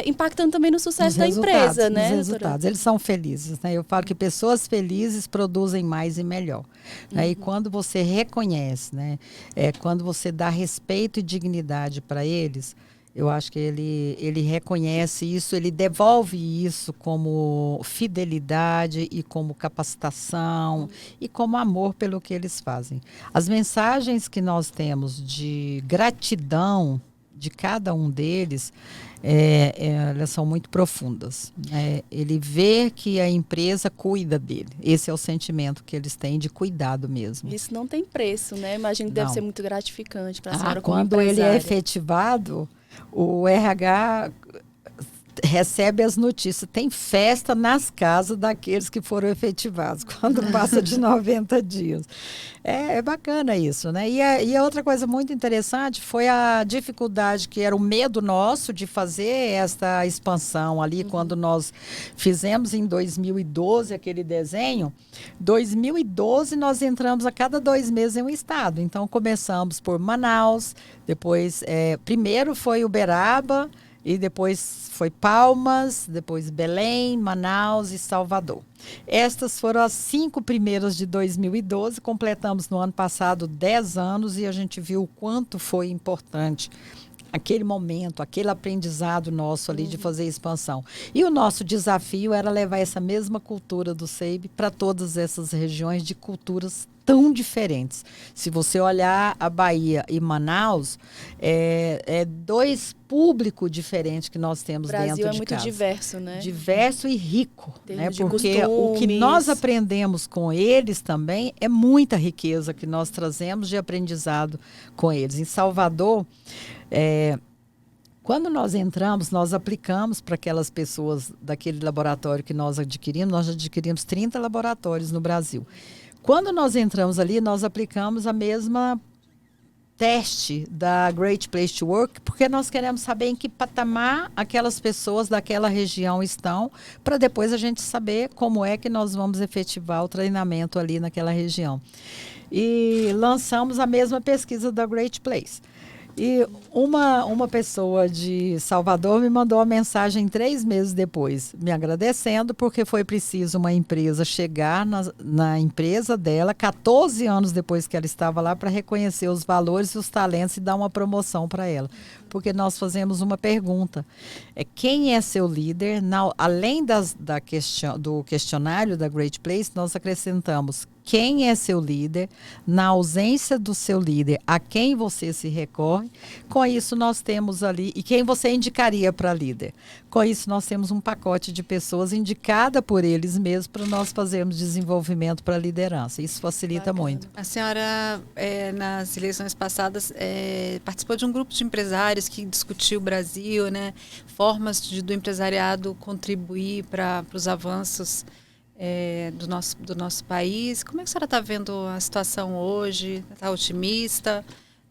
impactando também no sucesso da empresa, né? Os resultados, eles são felizes, né? Eu falo que pessoas felizes produzem mais e melhor. Né? E quando você reconhece, né? Quando você dá respeito e dignidade para eles, eu acho que ele reconhece isso, ele devolve isso como fidelidade e como capacitação e como amor pelo que eles fazem. As mensagens que nós temos de gratidão de cada um deles, elas são muito profundas. Ele vê que a empresa cuida dele. Esse é o sentimento que eles têm de cuidado mesmo. Isso não tem preço, né? Imagino que deve ser muito gratificante para a senhora como quando empresária. ele é efetivado, o RH recebe as notícias. Tem festa nas casas daqueles que foram efetivados, quando passa de 90 dias. É bacana isso, né? E a outra coisa muito interessante foi a dificuldade, que era o medo nosso de fazer esta expansão ali, quando nós fizemos em 2012 aquele desenho. 2012 nós entramos a cada 2 meses em um estado. Então começamos por Manaus, depois primeiro foi Uberaba, e depois foi Palmas, depois Belém, Manaus e Salvador. Estas foram as 5 primeiras de 2012. Completamos no ano passado 10 anos e a gente viu o quanto foi importante aquele momento, aquele aprendizado nosso ali de fazer expansão. E o nosso desafio era levar essa mesma cultura do SEIB para todas essas regiões de culturas tão diferentes. Se você olhar a Bahia e Manaus, é dois públicos diferentes que nós temos O Brasil dentro é de muito casa. diverso, né? Diverso e rico, Termos né? de Porque o que costumes. nós aprendemos com eles também é muita riqueza que nós trazemos de aprendizado com eles. Em Salvador, quando nós entramos, nós aplicamos para aquelas pessoas daquele laboratório que nós adquirimos 30 laboratórios no Brasil. Quando nós entramos ali, nós aplicamos a mesma teste da Great Place to Work, porque nós queremos saber em que patamar aquelas pessoas daquela região estão, para depois a gente saber como é que nós vamos efetivar o treinamento ali naquela região. E lançamos a mesma pesquisa da Great Place. E uma pessoa de Salvador me mandou uma mensagem 3 meses depois, me agradecendo, porque foi preciso uma empresa chegar na empresa dela, 14 anos depois que ela estava lá, para reconhecer os valores e os talentos e dar uma promoção para ela. Porque nós fazemos uma pergunta, quem é seu líder? Além do questionário da Great Place, nós acrescentamos quem é seu líder, na ausência do seu líder, a quem você se recorre. Com isso nós temos ali, e quem você indicaria para líder. Com isso nós temos um pacote de pessoas indicada por eles mesmos para nós fazermos desenvolvimento para a liderança. Isso facilita muito. A senhora, nas eleições passadas, participou de um grupo de empresários que discutiu o Brasil, né? Formas do empresariado contribuir para os avanços do nosso país. Como é que a senhora está vendo a situação hoje? Está otimista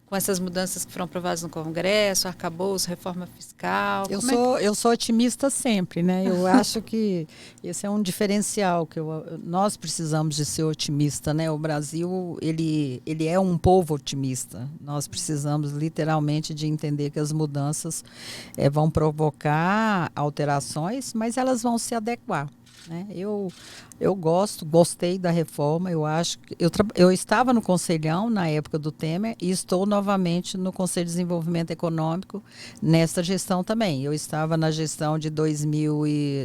com essas mudanças que foram aprovadas no Congresso, arcabouço, reforma fiscal? Eu sou otimista sempre, né? Eu acho que esse é um diferencial que nós precisamos de ser otimista, né? O Brasil, ele é um povo otimista. Nós precisamos literalmente de entender que as mudanças vão provocar alterações, mas elas vão se adequar. Né? Eu gostei da reforma. Eu acho que eu estava no Conselhão na época do Temer e estou novamente no Conselho de Desenvolvimento Econômico nesta gestão também. Eu estava na gestão de 2000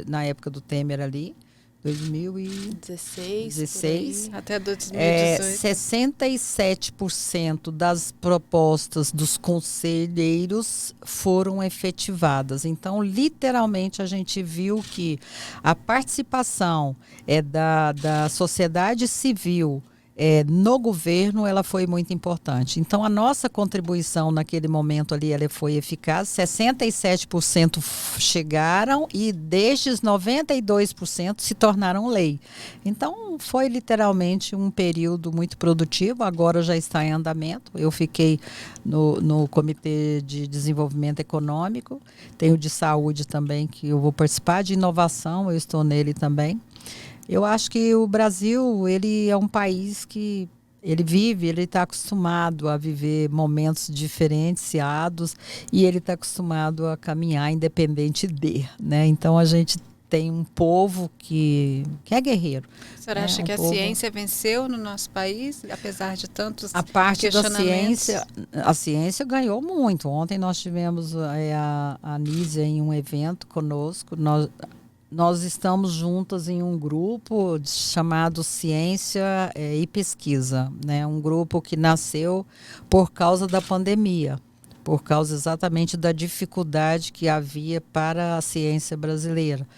na época do Temer ali, 2016 até 2018. 67% das propostas dos conselheiros foram efetivadas. Então, literalmente, a gente viu que a participação da sociedade civil no governo, ela foi muito importante. Então, a nossa contribuição naquele momento ali, ela foi eficaz. 67% chegaram e destes 92% se tornaram lei. Então, foi literalmente um período muito produtivo. Agora já está em andamento. Eu fiquei no Comitê de Desenvolvimento Econômico. Tenho de saúde também, que eu vou participar. De inovação, eu estou nele também. Eu acho que o Brasil, ele é um país que ele está acostumado a viver momentos diferenciados e ele está acostumado a caminhar independente né? Então, a gente tem um povo que é guerreiro. A senhora acha que a ciência venceu no nosso país, apesar de tantos a parte da questionamentos? a ciência ganhou muito. Ontem nós tivemos a Anísia em um evento conosco. Nós estamos juntas em um grupo chamado Ciência e Pesquisa, né? Um grupo que nasceu por causa da pandemia, por causa exatamente da dificuldade que havia para a ciência brasileira.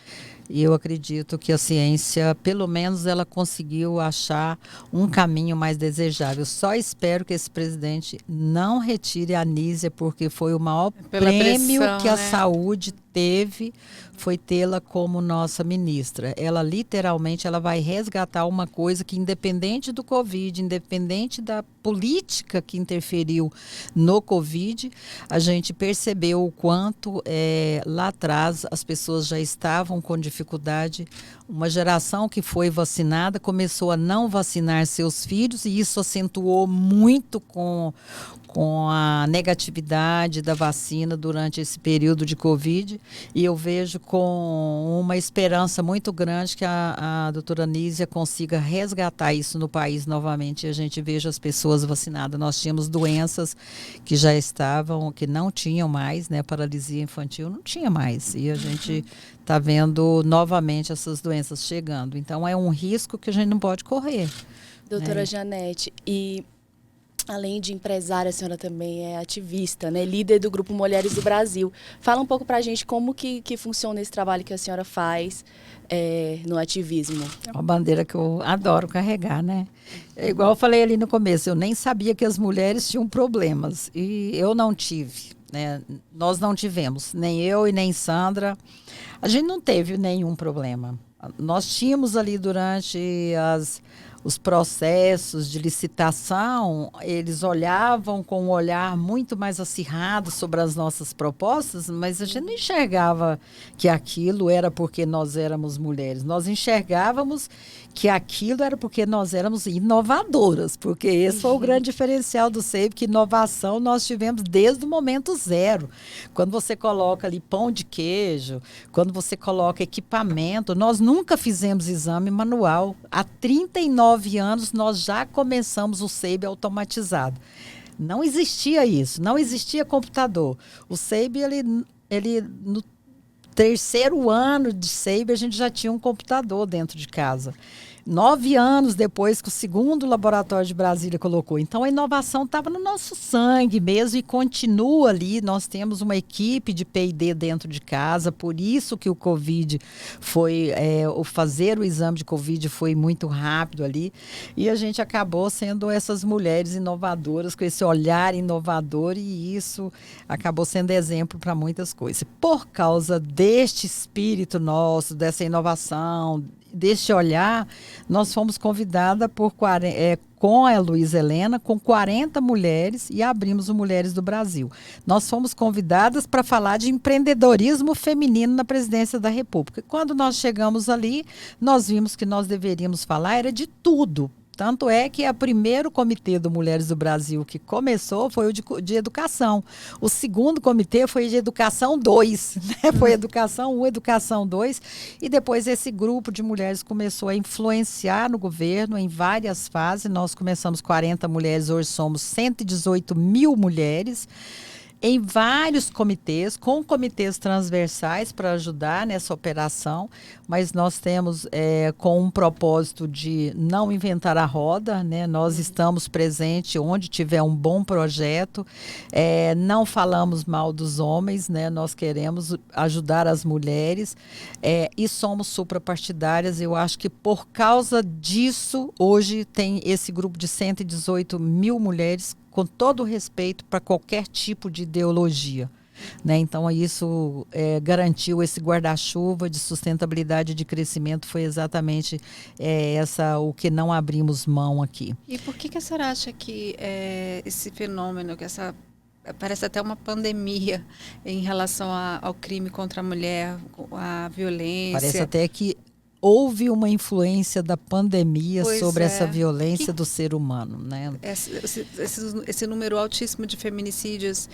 E eu acredito que a ciência, pelo menos, ela conseguiu achar um caminho mais desejável. Só espero que esse presidente não retire a Anísia, porque foi o maior prêmio pressão, que a saúde teve, foi tê-la como nossa ministra. Ela literalmente vai resgatar uma coisa que, independente do Covid, independente da política que interferiu no Covid, a gente percebeu o quanto lá atrás as pessoas já estavam com dificuldade. Uma geração que foi vacinada começou a não vacinar seus filhos e isso acentuou muito com a negatividade da vacina durante esse período de Covid. E eu vejo com uma esperança muito grande que a doutora Anísia consiga resgatar isso no país novamente e a gente veja as pessoas vacinadas. Nós tínhamos doenças que já estavam, que não tinham mais, né? Paralisia infantil não tinha mais. E a gente está vendo novamente essas doenças chegando. Então, é um risco que a gente não pode correr. Doutora Janete, e além de empresária, a senhora também é ativista, né? Líder do Grupo Mulheres do Brasil. Fala um pouco pra gente como que funciona esse trabalho que a senhora faz no ativismo. É uma bandeira que eu adoro carregar, né? É igual eu falei ali no começo, eu nem sabia que as mulheres tinham problemas. E eu não tive, né? Nós não tivemos, nem eu e nem Sandra. A gente não teve nenhum problema. Nós tínhamos ali durante os processos de licitação, eles olhavam com um olhar muito mais acirrado sobre as nossas propostas, mas a gente não enxergava que aquilo era porque nós éramos mulheres. Nós enxergávamos que aquilo era porque nós éramos inovadoras, porque esse foi o grande diferencial do SEIB, que inovação nós tivemos desde o momento zero. Quando você coloca ali pão de queijo, quando você coloca equipamento, nós nunca fizemos exame manual. Há 39 anos nós já começamos o SEIB automatizado. Não existia isso, não existia computador. O SEIB, ele no terceiro ano de SEIB, a gente já tinha um computador dentro de casa. 9 anos depois que o segundo laboratório de Brasília colocou. Então, a inovação estava no nosso sangue mesmo e continua ali. Nós temos uma equipe de P&D dentro de casa, por isso que o Covid foi, o fazer o exame de Covid foi muito rápido ali. E a gente acabou sendo essas mulheres inovadoras, com esse olhar inovador, e isso acabou sendo exemplo para muitas coisas. Por causa deste espírito nosso, dessa inovação, deste olhar, nós fomos convidadas com a Luísa Helena, com 40 mulheres, e abrimos o Mulheres do Brasil. Nós fomos convidadas para falar de empreendedorismo feminino na presidência da República. Quando nós chegamos ali, nós vimos que nós deveríamos falar era de tudo. Tanto é que o primeiro comitê do Mulheres do Brasil que começou foi o de educação. O segundo comitê foi de educação 2, né? Foi educação 1, educação 2. E depois esse grupo de mulheres começou a influenciar no governo em várias fases. Nós começamos 40 mulheres, hoje somos 118 mil mulheres. Em vários comitês, com comitês transversais para ajudar nessa operação, mas nós temos com um propósito de não inventar a roda, né? Nós estamos presentes onde tiver um bom projeto, não falamos mal dos homens, né? Nós queremos ajudar as mulheres e somos suprapartidárias. Eu acho que por causa disso, hoje tem esse grupo de 118 mil mulheres, com todo o respeito para qualquer tipo de ideologia, né? Então, isso garantiu esse guarda-chuva de sustentabilidade e de crescimento, foi exatamente o que não abrimos mão aqui. E por que a senhora acha que esse fenômeno, parece até uma pandemia em relação ao crime contra a mulher, a violência? Parece até que houve uma influência da pandemia sobre essa violência do ser humano, né? Esse número altíssimo de feminicídios,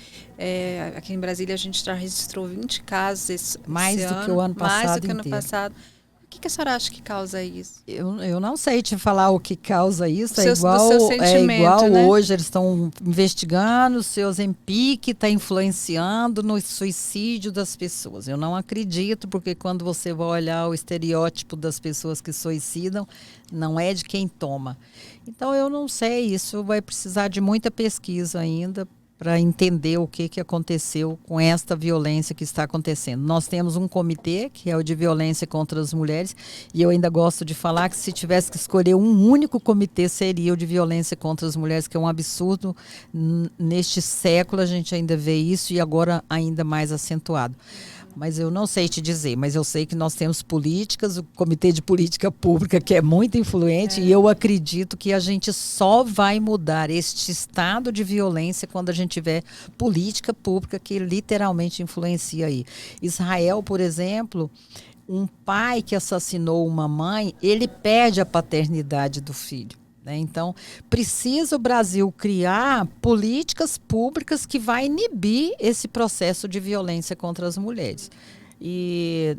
aqui em Brasília a gente já registrou 20 casos esse mais ano, do que o ano passado mais do que inteiro. ano passado. O que a senhora acha que causa isso? Eu não sei te falar o que causa isso. Do seu igual né? Hoje eles estão investigando, o seu Ozempic está influenciando no suicídio das pessoas. Eu não acredito, porque quando você vai olhar o estereótipo das pessoas que suicidam, não é de quem toma. Então, eu não sei, isso vai precisar de muita pesquisa ainda para entender o que aconteceu com esta violência que está acontecendo. Nós temos um comitê, que é o de violência contra as mulheres, e eu ainda gosto de falar que se tivesse que escolher um único comitê, seria o de violência contra as mulheres, que é um absurdo. Neste século a gente ainda vê isso, e agora ainda mais acentuado. Mas eu não sei te dizer, mas eu sei que nós temos políticas, o Comitê de Política Pública, que é muito influente, e eu acredito que a gente só vai mudar este estado de violência quando a gente tiver política pública que literalmente influencia aí. Israel, por exemplo, um pai que assassinou uma mãe, ele perde a paternidade do filho. Então, precisa o Brasil criar políticas públicas que vai inibir esse processo de violência contra as mulheres. E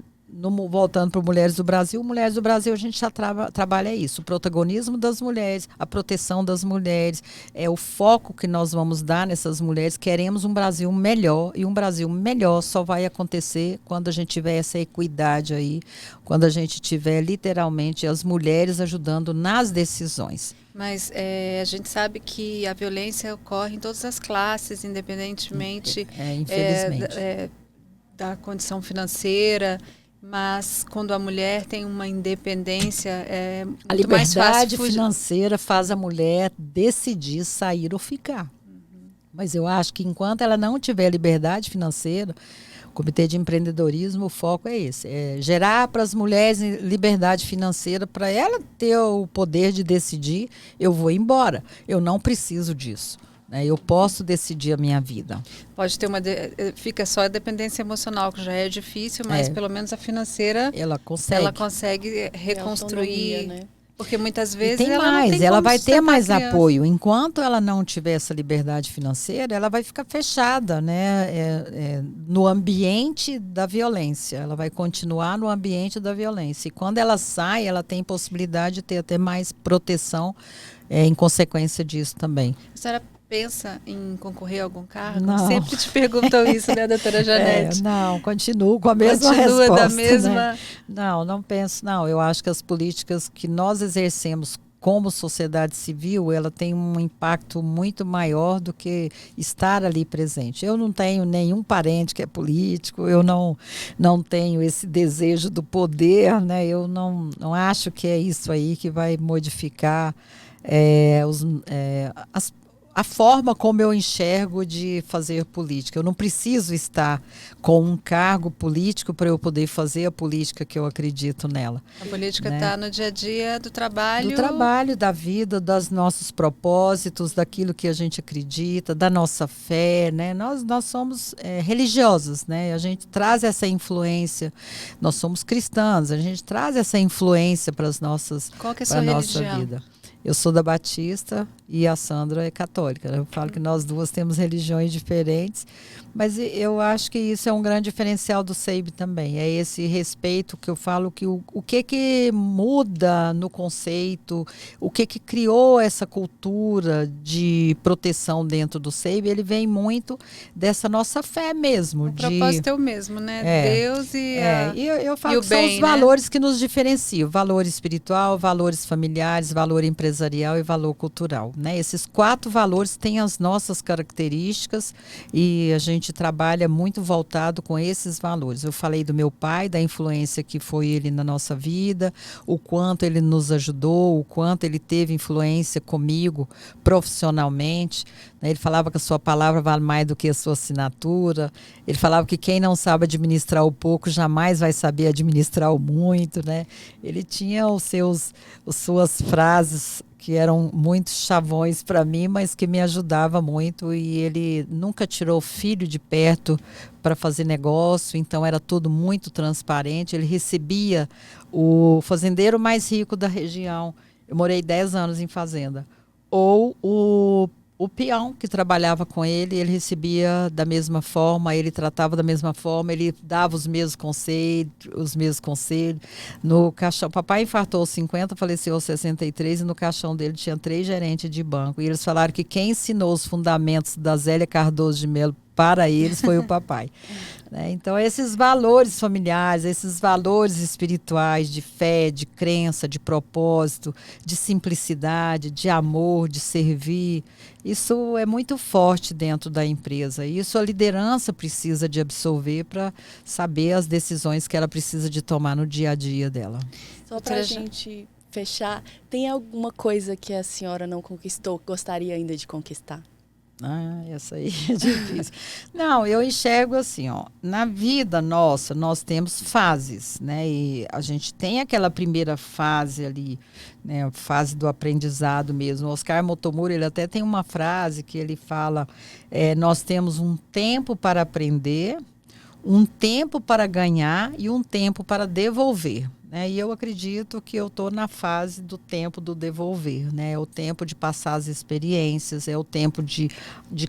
voltando para Mulheres do Brasil a gente já trabalha isso, o protagonismo das mulheres, a proteção das mulheres, o foco que nós vamos dar nessas mulheres. Queremos um Brasil melhor, e um Brasil melhor só vai acontecer quando a gente tiver essa equidade aí, quando a gente tiver literalmente as mulheres ajudando nas decisões. Mas a gente sabe que a violência ocorre em todas as classes, independentemente infelizmente. Da condição financeira, mas quando a mulher tem uma independência, é muito a liberdade mais fácil financeira faz a mulher decidir sair ou ficar. Mas eu acho que enquanto ela não tiver liberdade financeira, o Comitê de Empreendedorismo, o foco é esse, gerar para as mulheres liberdade financeira, para ela ter o poder de decidir, eu vou embora, eu não preciso disso. Eu posso decidir a minha vida. Pode ter fica só a dependência emocional, que já é difícil, mas pelo menos a financeira ela consegue reconstruir. Autonomia, né? Porque muitas vezes tem ela mais, não tem ela como vai ter mais criança. apoio. Enquanto ela não tiver essa liberdade financeira, ela vai ficar fechada, né? No ambiente da violência. Ela vai continuar no ambiente da violência. E quando ela sai, ela tem possibilidade de ter até mais proteção em consequência disso também. A senhora pensa em concorrer a algum cargo? Não. Sempre te perguntam isso, né, doutora Janete? Não, continuo com a mesma resposta. Continua da mesma... Né? Não penso, não. Eu acho que as políticas que nós exercemos como sociedade civil, ela tem um impacto muito maior do que estar ali presente. Eu não tenho nenhum parente que é político, eu não tenho esse desejo do poder, né? Eu não acho que é isso aí que vai modificar a forma como eu enxergo de fazer política. Eu não preciso estar com um cargo político para eu poder fazer a política que eu acredito nela. A política está no dia a dia do trabalho. Do trabalho, da vida, dos nossos propósitos, daquilo que a gente acredita, da nossa fé, né? Nós somos religiosos, né? A gente traz essa influência. Nós somos cristãos, a gente traz essa influência para as nossas, Qual que é a sua nossa religião? vida. Eu sou da Batista e a Sandra é católica. Eu falo que nós duas temos religiões diferentes, mas eu acho que isso é um grande diferencial do SEIB também. É esse respeito que eu falo, que o que muda no conceito, o que criou essa cultura de proteção dentro do SEIB, ele vem muito dessa nossa fé mesmo. O propósito é o mesmo, né? Deus e eu falo e que o são bem, os né? valores que nos diferenciam. Valor espiritual, valores familiares, valor empresarial e valor cultural, né? Esses 4 valores têm as nossas características e a gente trabalha muito voltado com esses valores. Eu falei do meu pai, da influência que foi ele na nossa vida, o quanto ele nos ajudou, o quanto ele teve influência comigo profissionalmente, né? Ele falava que a sua palavra vale mais do que a sua assinatura. Ele falava que quem não sabe administrar o pouco jamais vai saber administrar o muito, né? Ele tinha suas frases que eram muito chavões para mim, mas que me ajudava muito, e ele nunca tirou o filho de perto para fazer negócio, então era tudo muito transparente. Ele recebia o fazendeiro mais rico da região, eu morei 10 anos em fazenda, ou o peão que trabalhava com ele recebia da mesma forma, ele tratava da mesma forma, ele dava os mesmos conselhos. No caixão, papai infartou aos 50, faleceu aos 63, e no caixão dele tinha 3 gerentes de banco. E eles falaram que quem ensinou os fundamentos da Zélia Cardoso de Melo para eles foi o papai. Né? Então, esses valores familiares, esses valores espirituais de fé, de crença, de propósito, de simplicidade, de amor, de servir, isso é muito forte dentro da empresa. E isso a liderança precisa de absorver para saber as decisões que ela precisa de tomar no dia a dia dela. Só para a gente fechar, tem alguma coisa que a senhora não conquistou, gostaria ainda de conquistar? Essa aí é difícil. Não, eu enxergo assim, ó, na vida nossa, nós temos fases, né? E a gente tem aquela primeira fase ali, né? A fase do aprendizado mesmo. O Oscar Motomura, ele até tem uma frase que ele fala, nós temos um tempo para aprender, um tempo para ganhar e um tempo para devolver. né? E eu acredito que eu estou na fase do tempo do devolver, né? É o tempo de passar as experiências, é o tempo de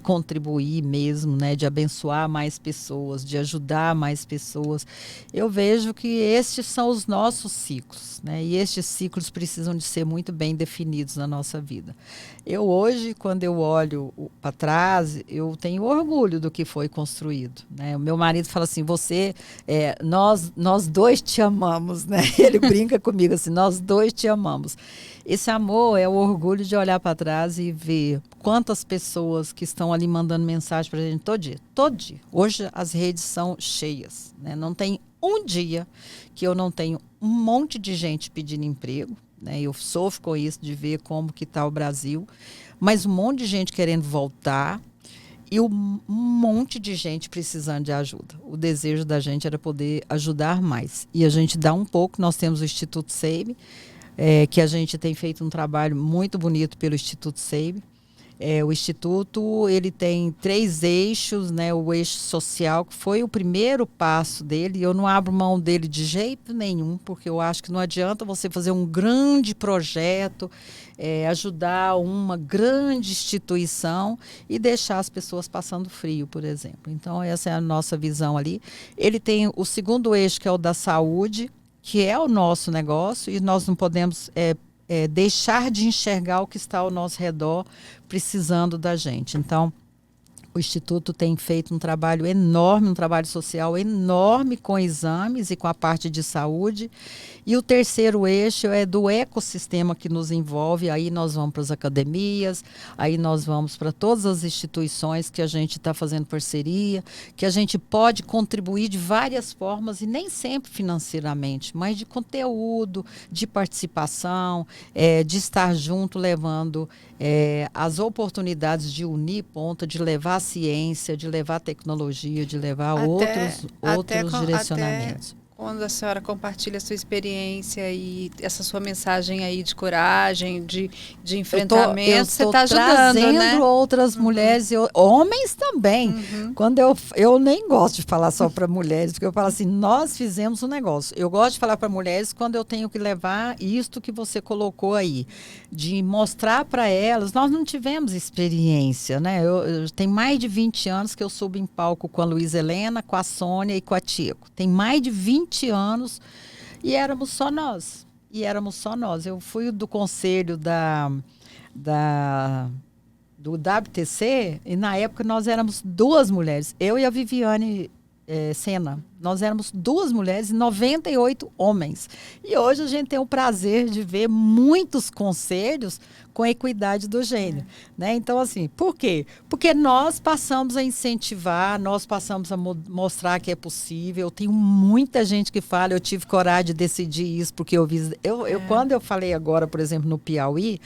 contribuir mesmo, né? De abençoar mais pessoas, de ajudar mais pessoas. Eu vejo que estes são os nossos ciclos, né? E estes ciclos precisam de ser muito bem definidos na nossa vida. Eu hoje, quando eu olho para trás, eu tenho orgulho do que foi construído, né? O meu marido fala assim, nós dois te amamos, né? Ele brinca comigo assim, nós dois te amamos. Esse amor é o orgulho de olhar para trás e ver quantas pessoas que estão ali mandando mensagem para a gente todo dia, todo dia. Hoje as redes são cheias, né? Não tem um dia que eu não tenho um monte de gente pedindo emprego, né? Eu sofro com isso de ver como que está o Brasil, mas um monte de gente querendo voltar e um monte de gente precisando de ajuda. O desejo da gente era poder ajudar mais. E a gente dá um pouco, nós temos o Instituto SEIB, que a gente tem feito um trabalho muito bonito pelo Instituto SEIB. O Instituto ele tem 3 eixos, né? O eixo social, que foi o primeiro passo dele, e eu não abro mão dele de jeito nenhum, porque eu acho que não adianta você fazer um grande projeto, ajudar uma grande instituição e deixar as pessoas passando frio, por exemplo. Então, essa é a nossa visão ali. Ele tem o segundo eixo, que é o da saúde, que é o nosso negócio, e nós não podemos deixar de enxergar o que está ao nosso redor precisando da gente. Então, o Instituto tem feito um trabalho enorme, um trabalho social enorme com exames e com a parte de saúde. E o terceiro eixo é do ecossistema que nos envolve. Aí nós vamos para as academias, aí nós vamos para todas as instituições que a gente está fazendo parceria, que a gente pode contribuir de várias formas, e nem sempre financeiramente, mas de conteúdo, de participação, de estar junto, levando as oportunidades de unir ponta, de levar a ciência, de levar a tecnologia, de levar outros direcionamentos. Quando a senhora compartilha a sua experiência e essa sua mensagem aí de coragem, de enfrentamento, você está ajudando, trazendo, né? Outras mulheres, homens também. Uhum. Quando eu nem gosto de falar só para mulheres, porque eu falo assim, nós fizemos um negócio. Eu gosto de falar para mulheres quando eu tenho que levar isto que você colocou aí, de mostrar para elas. Nós não tivemos experiência, né? Eu tem mais de 20 anos que eu subo em palco com a Luísa Helena, com a Sônia e com a Tico. Tem mais de 20 anos e éramos só nós. Eu fui do conselho do WTC e na época nós éramos 2 mulheres, eu e a Viviane Sena. Nós éramos 2 mulheres e 98 homens. E hoje a gente tem o prazer de ver muitos conselhos com equidade do gênero. Né? Então, assim, por quê? Porque nós passamos a incentivar, nós passamos a mostrar que é possível. Tem muita gente que fala, eu tive coragem de decidir isso, porque eu vi. Quando eu falei agora, por exemplo, no Piauí,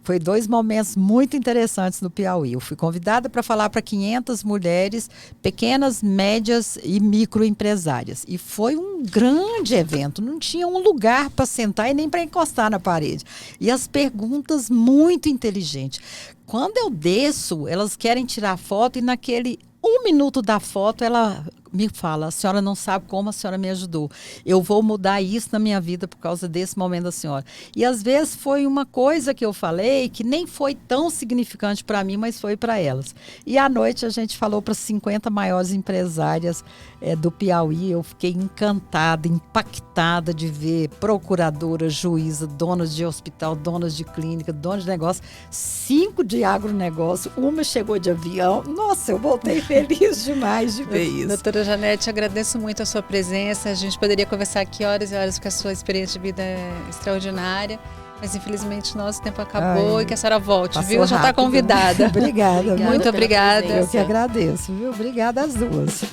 foi 2 momentos muito interessantes no Piauí. Eu fui convidada para falar para 500 mulheres, pequenas, médias e microempresárias. E foi um grande evento. Não tinha um lugar para sentar e nem para encostar na parede. E as perguntas muito inteligentes. Quando eu desço, elas querem tirar foto e naquele 1 minuto da foto, ela me fala, a senhora não sabe como a senhora me ajudou. Eu vou mudar isso na minha vida por causa desse momento da senhora. E às vezes foi uma coisa que eu falei que nem foi tão significante para mim, mas foi para elas. E à noite a gente falou para 50 maiores empresárias do Piauí. Eu fiquei encantada, impactada de ver procuradora, juíza, donas de hospital, donas de clínica, donas de negócio, 5 de agronegócio, uma chegou de avião. Nossa, eu voltei feliz demais de ver isso. Doutora Janete, agradeço muito a sua presença. A gente poderia conversar aqui horas e horas, porque a sua experiência de vida é extraordinária. Mas infelizmente nosso tempo acabou e que a senhora volte, viu? Já está convidada. Obrigada. Muito obrigada. Eu que agradeço, viu? Obrigada às duas.